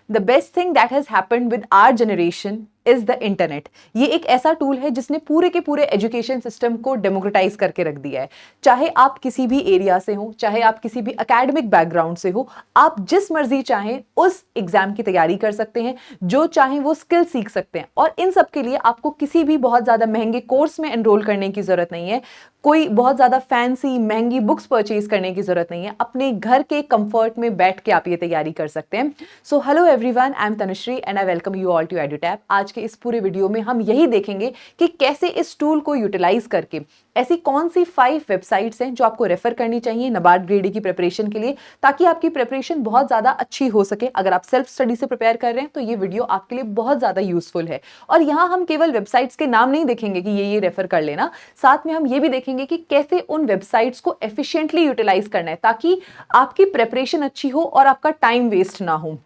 The best thing that has happened with our generation is the internet. ये एक ऐसा tool है जिसने पूरे के पूरे एजुकेशन सिस्टम को डेमोक्रेटाइज करके रख दिया है। चाहे आप किसी भी एरिया से हो, चाहे आप किसी भी एकेडमिक बैकग्राउंड से हो, आप जिस मर्जी चाहें उस एग्जाम की तैयारी कर सकते हैं, जो चाहें वो स्किल सीख सकते हैं। और इन सब के लिए आपको किसी भी बहुत ज्यादा महंगे कोर्स में एनरोल करने की जरूरत नहीं है, कोई बहुत ज्यादा फैंसी महंगी बुक्स परचेज करने की जरूरत नहीं है। अपने घर के कंफर्ट में बैठ के आप ये तैयारी कर सकते हैं। So hello everyone, I am Tanushree and I welcome you all to EduTap. आज के इस पूरे वीडियो में हम यही देखेंगे कि कैसे इस टूल को यूटिलाइज करके ऐसी कौन सी 5 वेबसाइट्स हैं जो आपको रेफर करनी चाहिए नाबार्ड ग्रेड की प्रिपरेशन के लिए, ताकि आपकी प्रिपरेशन बहुत ज्यादा अच्छी हो सके। अगर आप सेल्फ स्टडी से प्रिपेयर कर रहे हैं तो ये वीडियो आपके लिए बहुत ज्यादा यूजफुल है। और यहाँ हम केवल वेबसाइट्स के नाम नहीं देखेंगे कि ये रेफर कर लेना, साथ में हम ये भी देखेंगे कि कैसे उन वेबसाइट्स को एफिशिएंटली यूटिलाइज करना है ताकि आपकी प्रिपरेशन अच्छी हो और आपका टाइम वेस्ट ना हो।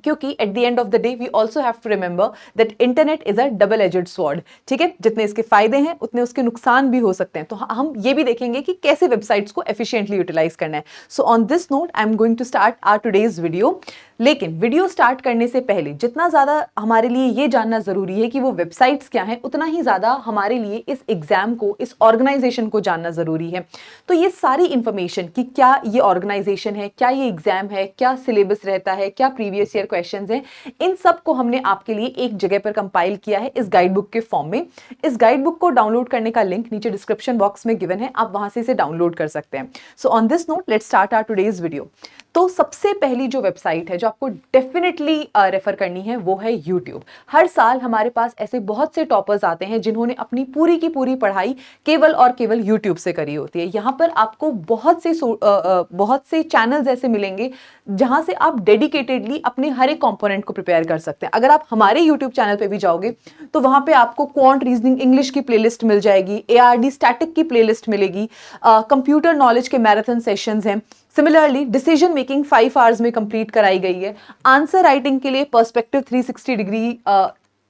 क्योंकि at the end of the day we also have to remember that internet is a double edged sword. ठीक है, जितने इसके फायदे हैं उतने उसके नुकसान भी हो सकते हैं। तो हम ये भी देखेंगे कि कैसे वेबसाइट्स को एफिशिएंटली यूटिलाइज करना है। So on this note I am going to start our today's video. लेकिन वीडियो स्टार्ट करने से पहले जितना ज्यादा हमारे लिए ये जानना जरूरी है कि वो वेबसाइट्स क्या हैं, उतना ही ज्यादा हमारे लिए इस एग्जाम को, इस ऑर्गेनाइजेशन को जानना जरूरी है। तो ये सारी इंफॉर्मेशन कि क्या ये ऑर्गेनाइजेशन है, क्या ये एग्जाम है, क्या सिलेबस रहता है, क्या प्रीवियस ईयर क्वेश्चंस हैं, इन सब को हमने आपके लिए एक जगह पर कंपाइल किया है इस गाइड बुक के फॉर्म में। इस गाइड बुक को डाउनलोड करने का लिंक नीचे डिस्क्रिप्शन बॉक्स में गिवन है, आप वहां से इसे डाउनलोड कर सकते हैं। So on this note let's start our today's video. तो सबसे पहली जो वेबसाइट है जो आपको डेफिनेटली रेफर करनी है वो है YouTube। हर साल हमारे पास ऐसे बहुत से टॉपर्स आते हैं जिन्होंने अपनी पूरी की पूरी पढ़ाई केवल और केवल YouTube से करी होती है। यहाँ पर आपको बहुत से चैनल्स ऐसे मिलेंगे जहां से आप डेडिकेटेडली अपने हर एक कंपोनेंट को प्रिपेयर कर सकते हैं। अगर आप हमारे YouTube चैनल पे भी जाओगे तो वहां पे आपको क्वांट रीजनिंग इंग्लिश की प्लेलिस्ट मिल जाएगी, ARD स्टैटिक की प्लेलिस्ट मिलेगी, कंप्यूटर नॉलेज के मैराथन सेशंस हैं। सिमिलरली डिसीजन मेकिंग 5 आवर्स में कंप्लीट कराई गई है। आंसर राइटिंग के लिए पर्सपेक्टिव 360 डिग्री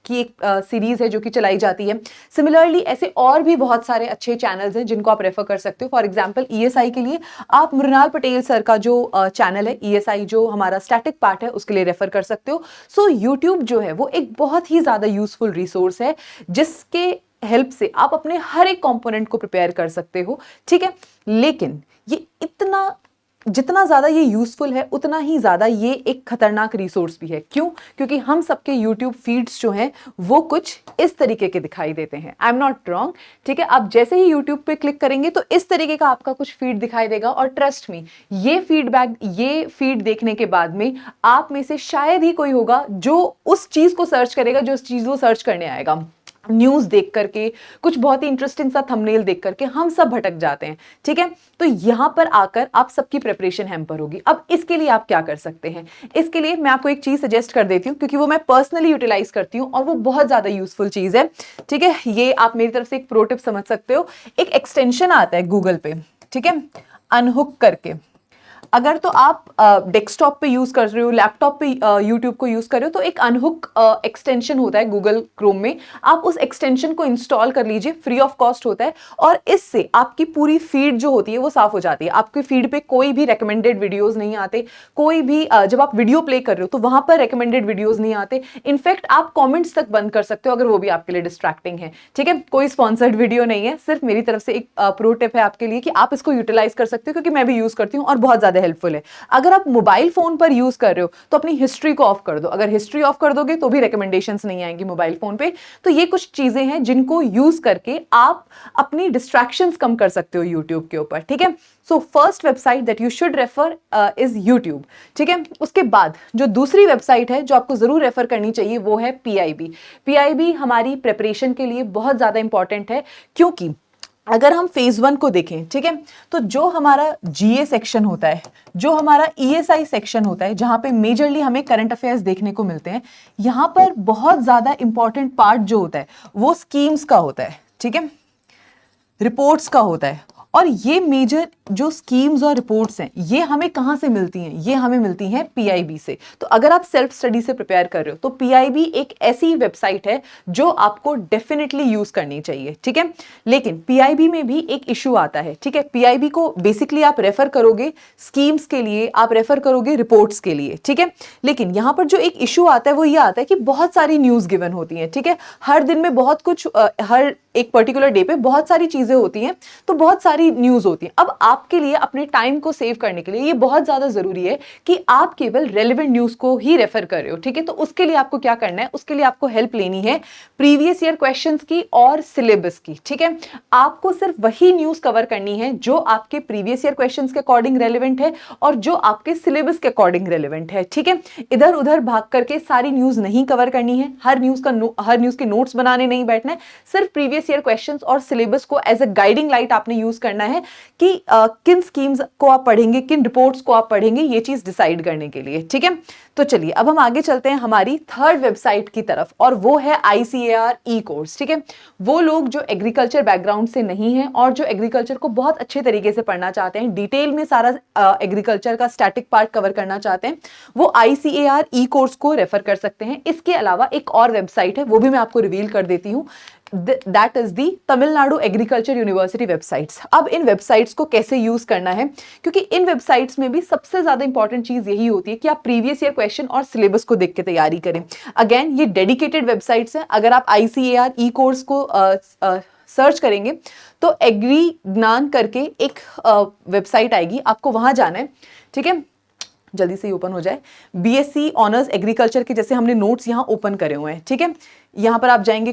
की एक सीरीज है जो कि चलाई जाती है। सिमिलरली ऐसे और भी बहुत सारे अच्छे चैनल्स हैं जिनको आप रेफर कर सकते हो। फॉर एग्जांपल ESI के लिए आप मृणाल पटेल सर का जो चैनल है ESI, जो हमारा स्टैटिक पार्ट है, उसके लिए रेफर कर सकते हो। सो यूट्यूब जो है वो एक बहुत ही ज्यादा यूजफुल रिसोर्स है जिसके हेल्प से आप अपने हर एक कंपोनेंट को प्रिपेयर कर सकते हो। ठीक है, लेकिन ये जितना ज्यादा ये यूजफुल है उतना ही ज्यादा ये एक खतरनाक रिसोर्स भी है। क्यों? क्योंकि हम सबके यूट्यूब फीड्स जो हैं वो कुछ इस तरीके के दिखाई देते हैं। I am not wrong. ठीक है, आप जैसे ही यूट्यूब पे क्लिक करेंगे तो इस तरीके का आपका कुछ फीड दिखाई देगा। और ट्रस्ट मी, ये फीड देखने के बाद में आप में से शायद ही कोई होगा जो उस चीज को सर्च करेगा जो उस चीज को सर्च करने आएगा। न्यूज देख करके, कुछ बहुत ही इंटरेस्टिंग सा थंबनेल देख करके हम सब भटक जाते हैं। ठीक है, तो यहां पर आकर आप सबकी प्रिपरेशन हैम्पर होगी। अब इसके लिए आप क्या कर सकते हैं? इसके लिए मैं आपको एक चीज सजेस्ट कर देती हूँ क्योंकि वो मैं पर्सनली यूटिलाइज करती हूँ और वो बहुत ज्यादा यूजफुल चीज है। ठीक है, ये आप मेरी तरफ से एक प्रो टिप समझ सकते हो। एक एक्सटेंशन आता है गूगल पे, ठीक है, अनहुक करके। अगर तो आप डेस्कटॉप पे यूज कर रहे हो, लैपटॉप पे यूट्यूब को यूज कर रहे हो, तो एक अनहुक एक्सटेंशन होता है गूगल क्रोम में। आप उस एक्सटेंशन को इंस्टॉल कर लीजिए, फ्री ऑफ कॉस्ट होता है। और इससे आपकी पूरी फीड जो होती है वो साफ हो जाती है। आपकी फीड पे कोई भी रेकमेंडेड वीडियोस नहीं आते, कोई भी जब आप वीडियो प्ले कर रहे हो तो वहां पर रेकमेंडेड वीडियोस नहीं आते। इनफैक्ट आप कॉमेंट्स तक बंद कर सकते हो अगर वो भी आपके लिए डिस्ट्रैक्टिंग है। ठीक है, कोई स्पॉन्सर्ड वीडियो नहीं है, सिर्फ मेरी तरफ से एक प्रो टिप है आपके लिए कि आप इसको यूटिलाइज कर सकते हो, क्योंकि मैं भी यूज करती हूँ और बहुत ज्यादा हेल्पफुल है। अगर आप मोबाइल फोन पर यूज कर रहे हो तो अपनी हिस्ट्री को ऑफ कर दो। अगर हिस्ट्री ऑफ कर दोगे तो भी रिकमेंडेशंस नहीं आएंगी मोबाइल फोन पे। तो ये कुछ चीजें हैं जिनको यूज करके आप अपनी डिस्ट्रैक्शंस कम कर सकते हो यूट्यूब के ऊपर। ठीक है, so first website that you should refer is YouTube. ठीक है, उसके बाद जो दूसरी वेबसाइट है जो आपको जरूर रेफर करनी चाहिए वो है PIB। PIB हमारी प्रिपरेशन के लिए बहुत ज्यादा इंपॉर्टेंट है, क्योंकि अगर हम फेज 1 को देखें, ठीक है, तो जो हमारा GA सेक्शन होता है, जो हमारा ESI सेक्शन होता है, जहां पे मेजरली हमें करंट अफेयर्स देखने को मिलते हैं, यहां पर बहुत ज्यादा इंपॉर्टेंट पार्ट जो होता है वो स्कीम्स का होता है। ठीक है, रिपोर्ट्स का होता है। और ये मेजर जो स्कीम्स और रिपोर्ट्स हैं ये हमें कहाँ से मिलती हैं? ये हमें मिलती हैं पीआईबी से। तो अगर आप सेल्फ स्टडी से प्रिपेयर कर रहे हो तो पीआईबी एक ऐसी वेबसाइट है जो आपको डेफिनेटली यूज करनी चाहिए, ठीक है। लेकिन पीआईबी में भी एक इशू आता है, ठीक है। पीआईबी को बेसिकली आप रेफर करोगे स्कीम्स के लिए, आप रेफर करोगे रिपोर्ट्स के लिए, ठीक है। लेकिन यहाँ पर जो एक इशू आता है वो ये आता है कि बहुत सारी न्यूज गिवन होती हैं, ठीक है। हर दिन में बहुत कुछ, हर एक पर्टिकुलर डे पे बहुत सारी चीजें होती हैं, तो बहुत सारी न्यूज होती हैं। अब आपके लिए अपने टाइम को सेव करने के लिए ये बहुत ज्यादा जरूरी है कि आप केवल रेलेवेंट न्यूज को ही रेफर कर रहे हो, ठीक है। तो उसके लिए आपको क्या करना है? उसके लिए आपको हेल्प लेनी है प्रीवियस ईयर क्वेश्चंस की और सिलेबस की, ठीक है। आपको सिर्फ वही न्यूज कवर करनी है जो आपके प्रीवियस ईयर क्वेश्चंस के अकॉर्डिंग रेलेवेंट है और जो आपके सिलेबस के अकॉर्डिंग रेलेवेंट है, ठीक है। इधर उधर भाग करके सारी न्यूज नहीं कवर करनी है, हर न्यूज के नोट्स बनाने नहीं बैठना है। सिर्फ प्रीवियस ईयर क्वेश्चंस और सिलेबस को एज अ गाइडिंग लाइट आपने यूज करना है कि किन स्कीम्स को आप पढ़ेंगे, किन रिपोर्ट्स को आप पढ़ेंगे, ये चीज डिसाइड करने के लिए, ठीक है। तो चलिए अब हम आगे चलते हैं हमारी थर्ड वेबसाइट की तरफ और वो है ICAR ई कोर्स, ठीक है। वो लोग जो एग्रीकल्चर बैकग्राउंड से नहीं है और जो एग्रीकल्चर को बहुत अच्छे तरीके से पढ़ना चाहते हैं, डिटेल में सारा एग्रीकल्चर का स्टैटिक पार्ट कवर करना चाहते हैं, वो ICAR ई कोर्स को रेफर कर सकते हैं। इसके अलावा एक और वेबसाइट है, वो भी मैं आपको रिवील कर देती हूँ, that is the Tamil Nadu agriculture university websites. अब इन वेबसाइट्स को कैसे यूज करना है, क्योंकि इन वेबसाइट्स में भी सबसे ज्यादा इंपॉर्टेंट चीज यही होती है कि आप प्रीवियस ईयर क्वेश्चन और सिलेबस को देख के तैयारी करें। अगेन ये डेडिकेटेड वेबसाइट्स हैं। अगर आप ICAR ई कोर्स को सर्च करेंगे तो एग्री ज्ञान करके एक वेबसाइट आएगी, आपको वहां जाना है, ठीक है। जल्दी से ही ओपन हो जाए। BSc ऑनर्स एग्रीकल्चर के जैसे हमने नोट्स यहाँ ओपन करे हुए हैं, ठीक है। यहाँ पर आप जाएंगे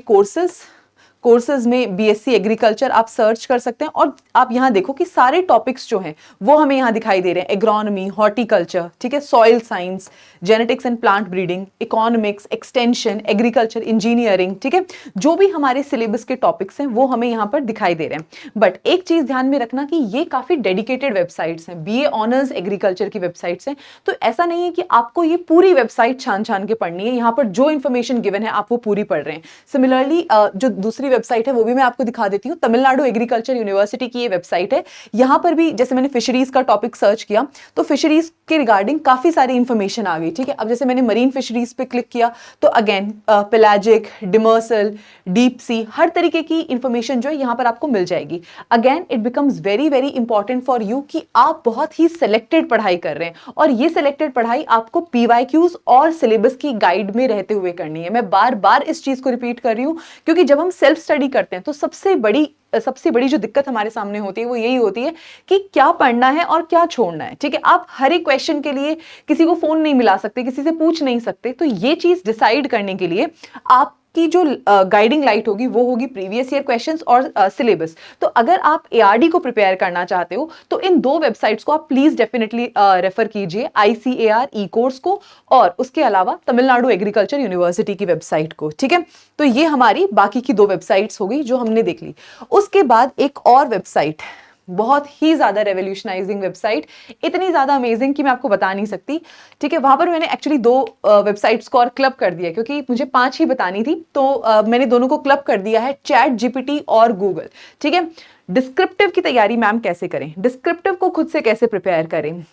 कोर्सेज में BSc एग्रीकल्चर आप सर्च कर सकते हैं और आप यहाँ देखो कि सारे टॉपिक्स जो हैं वो हमें यहाँ दिखाई दे रहे हैं। एग्रोनॉमी, हॉर्टिकल्चर, ठीक है, soil science, genetics and plant breeding, economics, extension, agriculture, engineering, ठीक है। जो भी हमारे सिलेबस के टॉपिक्स हैं वो हमें यहाँ पर दिखाई दे रहे हैं। बट एक चीज ध्यान में रखना कि ये काफी डेडिकेटेड वेबसाइट्स हैं, BA ऑनर्स एग्रीकल्चर की वेबसाइट्स हैं। तो ऐसा नहीं है कि आपको ये पूरी वेबसाइट छान छान के पढ़नी है, यहाँ पर जो इन्फॉर्मेशन गिवन है आप वो पूरी पढ़ रहे हैं। सिमिलरली जो दूसरी वेबसाइट है वो भी मैं आपको दिखा देती हूँ, तमिलनाडु एग्रीकल्चर यूनिवर्सिटी की ये वेबसाइट है। यहाँ पर भी जैसे मैंने फिशरीज का टॉपिक सर्च किया तो फिशरीज के रिगार्डिंग काफी सारी इंफॉर्मेशन आ गई, ठीक है। अब जैसे मैंने मरीन फिशरीज पे क्लिक किया तो again pelagic, demersal, deep sea, हर तरीके की इंफॉर्मेशन जो है यहाँ पर आपको मिल जाएगी। Again it becomes very very important for you कि आप बहुत ही सिलेक्टेड पढ़ाई कर रहे हैं और ये सिलेक्टेड पढ़ाई आपको PYQs और सिलेबस की गाइड में रहते हुए करनी है। मैं बार बार इस चीज को रिपीट कर रही हूँ क्योंकि जब हम सेल्फ स्टडी करते हैं तो सबसे बड़ी जो दिक्कत हमारे सामने होती है वो यही होती है कि क्या पढ़ना है और क्या छोड़ना है, ठीक है। आप हर एक क्वेश्चन के लिए किसी को फोन नहीं मिला सकते, किसी से पूछ नहीं सकते। तो ये चीज डिसाइड करने के लिए आपकी जो गाइडिंग लाइट होगी वो होगी प्रीवियस ईयर क्वेश्चंस और सिलेबस। तो अगर आप ARD को प्रिपेयर करना चाहते हो तो इन दो वेबसाइट्स को आप प्लीज डेफिनेटली रेफर कीजिए, ICAR ई कोर्स को और उसके अलावा तमिलनाडु एग्रीकल्चर यूनिवर्सिटी की वेबसाइट को, ठीक है। तो ये हमारी बाकी की दो वेबसाइट्स हो गई जो हमने देख ली। उसके बाद एक और वेबसाइट, बहुत ही ज्यादा रेवोल्यूशनाइजिंग वेबसाइट, इतनी ज्यादा अमेजिंग कि मैं आपको बता नहीं सकती, ठीक है। वहां पर मैंने एक्चुअली दो वेबसाइट्स को और क्लब कर दिया क्योंकि मुझे 5 ही बतानी थी, तो मैंने दोनों को क्लब कर दिया है, ChatGPT और गूगल, ठीक है। डिस्क्रिप्टिव की तैयारी मैम कैसे करें, डिस्क्रिप्टिव को खुद से कैसे प्रिपेयर करें,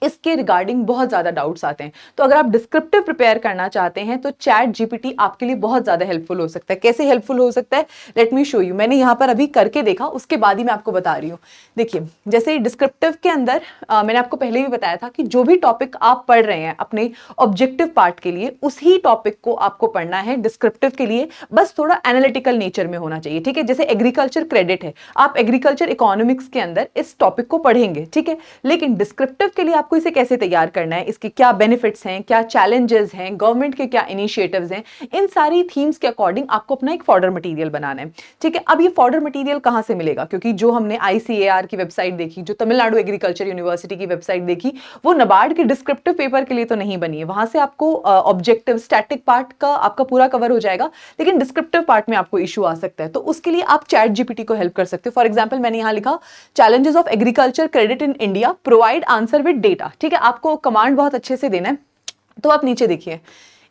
इसके रिगार्डिंग बहुत ज्यादा डाउट्स आते हैं। तो अगर आप डिस्क्रिप्टिव प्रिपेयर करना चाहते हैं तो ChatGPT आपके लिए बहुत ज्यादा हेल्पफुल हो सकता है। कैसे हेल्पफुल हो सकता है, लेट मी शो यू। मैंने यहाँ पर अभी करके देखा, उसके बाद ही मैं आपको बता रही हूँ। देखिए जैसे डिस्क्रिप्टिव के अंदर मैंने आपको पहले भी बताया था कि जो भी टॉपिक आप पढ़ रहे हैं अपने ऑब्जेक्टिव पार्ट के लिए, उसी टॉपिक को आपको पढ़ना है डिस्क्रिप्टिव के लिए, बस थोड़ा एनालिटिकल नेचर में होना चाहिए, ठीक है। जैसे एग्रीकल्चर क्रेडिट है, आप एग्रीकल्चर इकोनॉमिक्स के अंदर इस टॉपिक को पढ़ेंगे, ठीक है। लेकिन डिस्क्रिप्टिव के लिए आपको इसे कैसे तैयार करना है, इसके क्या बेनिफिट्स हैं, क्या चैलेंजेस हैं, गवर्नमेंट के क्या इनिशिएटिव्स हैं, इन सारी थीम्स के अकॉर्डिंग आपको अपना एक फॉर्डर मटेरियल बनाना है, ठीक है। अब ये फॉर्डर मटेरियल कहां से मिलेगा, क्योंकि जो हमने ICAR की वेबसाइट देखी, जो तमिलनाडु एग्रीकल्चर यूनिवर्सिटी की वेबसाइट देखी, वो नाबार्ड के डिस्क्रिप्टिव पेपर के लिए तो नहीं बनी है। वहां से आपको ऑब्जेक्टिव स्टैटिक पार्ट का आपका पूरा कवर हो जाएगा, लेकिन डिस्क्रिप्टिव पार्ट में आपको इशू आ सकता है। तो उसके लिए आप ChatGPT को हेल्प कर सकते हो। फॉर एग्जाम्पल मैंने यहां लिखा challenges of agriculture credit in India, provide answer with data, ठीक है। आपको कमांड बहुत अच्छे से देना है। तो आप नीचे देखिए,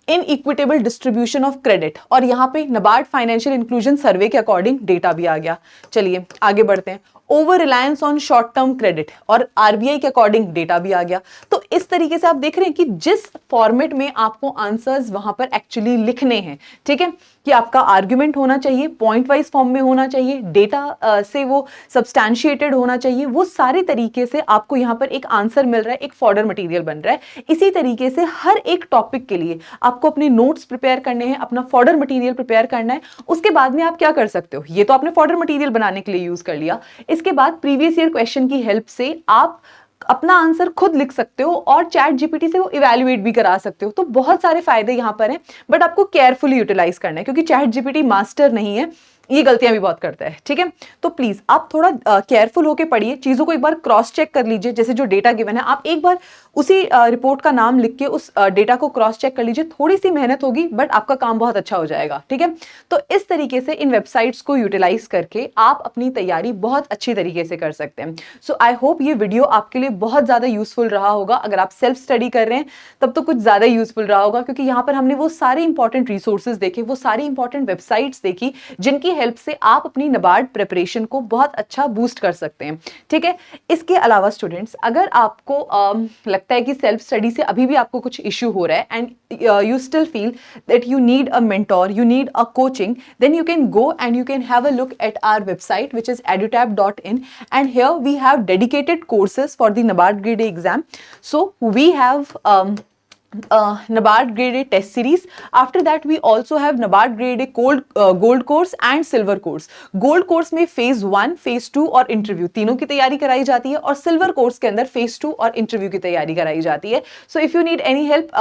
इनइक्विटेबल डिस्ट्रीब्यूशन ऑफ क्रेडिट, और यहाँ पे नाबार्ड फाइनेंशियल इंक्लूजन सर्वे के अकॉर्डिंग डेटा भी आ गया। चलिए आगे बढ़ते हैं। Over reliance on short term credit, और आरबीआई के अकॉर्डिंग डेटा भी आ गया। तो इस तरीके से आप देख रहे हैं कि जिस फॉर्मेट में आपको आंसर्स वहां पर एक्चुअली लिखने हैं, ठीक है, कि आपका आर्ग्यूमेंट होना चाहिए, पॉइंट वाइज फॉर्म में होना चाहिए, डेटा से वो सब्सटैंशिएटेड होना चाहिए, वो सारे तरीके से आपको यहाँ पर एक आंसर मिल रहा है, एक फॉर्डर मटेरियल बन रहा है। इसी तरीके से हर एक टॉपिक के लिए आपको अपने नोट्स प्रिपेयर करने हैं, अपना फॉर्डर मटेरियल प्रिपेयर करना है। उसके बाद में आप क्या कर सकते हो, ये तो आपने फॉर्डर मटेरियल बनाने के लिए यूज कर लिया, इसके बाद प्रीवियस ईयर क्वेश्चन की हेल्प से आप अपना आंसर खुद लिख सकते हो और चैट जीपीटी से वो इवैल्यूएट भी करा सकते हो। तो बहुत सारे फायदे यहां पर हैं, बट आपको केयरफुली यूटिलाइज करना है, क्योंकि चैट जीपीटी मास्टर नहीं है, ये गलतियां भी बहुत करता है, ठीक है। तो प्लीज आप थोड़ा केयरफुल होकर पढ़िए, चीजों को एक बार क्रॉस चेक कर लीजिए। जैसे जो डेटा गिवन है, आप एक बार उसी रिपोर्ट का नाम लिख के उस डेटा को क्रॉस चेक कर लीजिए। थोड़ी सी मेहनत होगी, बट आपका काम बहुत अच्छा हो जाएगा, ठीक है। तो इस तरीके से इन वेबसाइट्स को यूटिलाइज करके आप अपनी तैयारी बहुत अच्छी तरीके से कर सकते हैं। सो आई होप ये वीडियो आपके लिए बहुत ज्यादा यूजफुल रहा होगा। अगर आप सेल्फ स्टडी कर रहे हैं तब तो कुछ ज्यादा यूजफुल रहा होगा, क्योंकि यहाँ पर हमने वो सारे इंपॉर्टेंट रिसोर्सेज देखे, वो सारी इंपॉर्टेंट वेबसाइट्स देखी, जिनकी हेल्प से आप अपनी नाबार्ड प्रिपरेशन को बहुत अच्छा बूस्ट कर सकते हैं, ठीक है। इसके अलावा स्टूडेंट्स, अगर आपको लगता है कि सेल्फ स्टडी से अभी भी आपको कुछ इश्यू हो रहा है and you still feel that you need a mentor, you need a coaching, then you can go and you can have a look at our website, which is edutab.in, and here we have dedicated courses for the NABARD grade A exam. So we have NABARD grade A test series. After that we also have NABARD grade A gold course and silver course. Gold course में phase 1, phase 2 और interview तीनों की तैयारी कराई जाती है, और silver course के अंदर phase 2 और interview की तैयारी कराई जाती है। So if you need any help,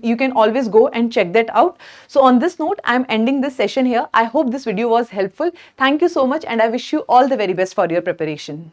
you can always go and check that out. So on this note, I am ending this session here. I hope this video was helpful. Thank you so much, and I wish you all the very best for your preparation.